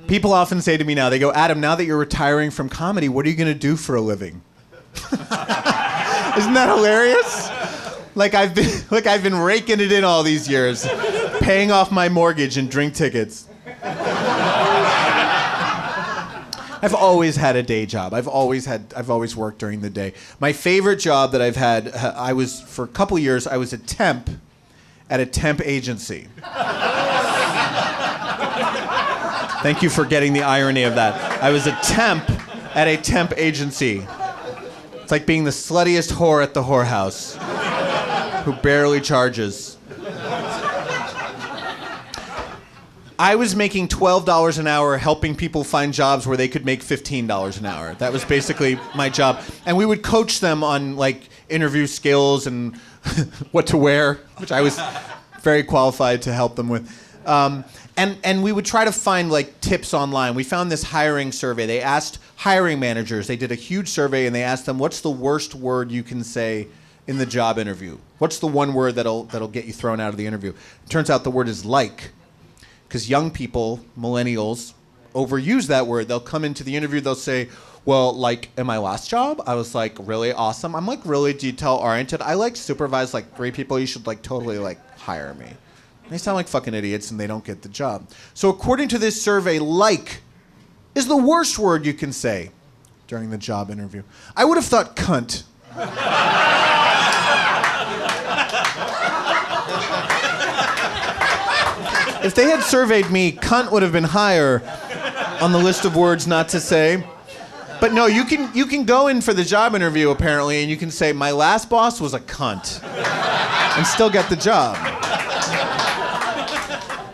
People often say to me now, they go, Adam, now that you're retiring from comedy, what are you going to do for a living? Isn't that hilarious? Like I've been raking it in all these years, paying off my mortgage and drink tickets. I've always had a day job. I've always worked during the day. My favorite job that I've had, for a couple years, I was a temp at a temp agency. Thank you for getting the irony of that. I was a temp at a temp agency. It's like being the sluttiest whore at the whorehouse who barely charges. I was making $12 an hour helping people find jobs where they could make $15 an hour. That was basically my job. And we would coach them on like interview skills and what to wear, which I was very qualified to help them with. And we would try to find like tips online. We found this hiring survey. They asked hiring managers, they did a huge survey and they asked them, what's the worst word you can say in the job interview? What's the one word that'll get you thrown out of the interview? It turns out the word is like. Because young people, millennials, overuse that word. They'll come into the interview, they'll say, well, like, in my last job, I was, like, really awesome. I'm, like, really detail-oriented. I, like, supervise, like, 3 people. You should, like, totally, like, hire me. They sound like fucking idiots, and they don't get the job. So according to this survey, like is the worst word you can say during the job interview. I would have thought cunt. If they had surveyed me, cunt would have been higher on the list of words not to say. But no, you can go in for the job interview apparently and you can say my last boss was a cunt and still get the job.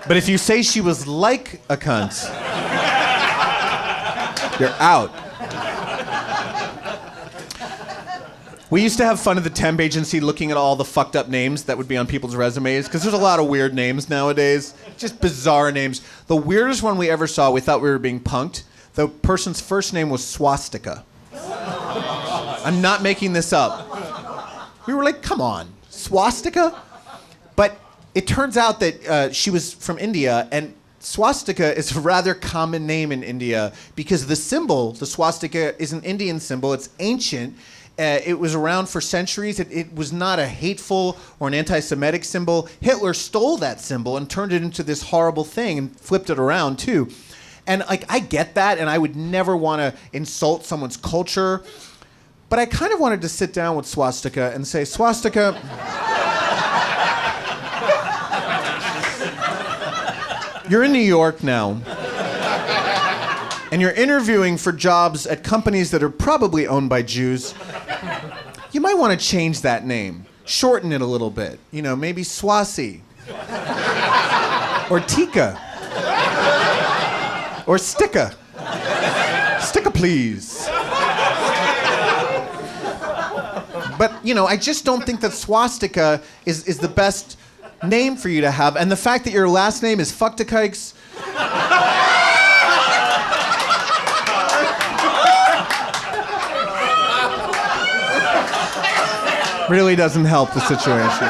But if you say she was like a cunt, you're out. We used to have fun at the temp agency looking at all the fucked up names that would be on people's resumes, because there's a lot of weird names nowadays, just bizarre names. The weirdest one we ever saw, we thought we were being punked. The person's first name was Swastika. I'm not making this up. We were like, come on, swastika? But it turns out that she was from India, and swastika is a rather common name in India because the symbol, the swastika, is an Indian symbol. It's ancient. It was around for centuries. It was not a hateful or an anti-Semitic symbol. Hitler stole that symbol and turned it into this horrible thing and flipped it around too. And like, I get that, and I would never want to insult someone's culture, but I kind of wanted to sit down with Swastika and say, Swastika, you're in New York now, and you're interviewing for jobs at companies that are probably owned by Jews. You might want to change that name, shorten it a little bit. You know, maybe Swasi, or Tika, or Sticka. Sticka, please. But, you know, I just don't think that swastika is the best name for you to have. And the fact that your last name is Fucktikikes really doesn't help the situation.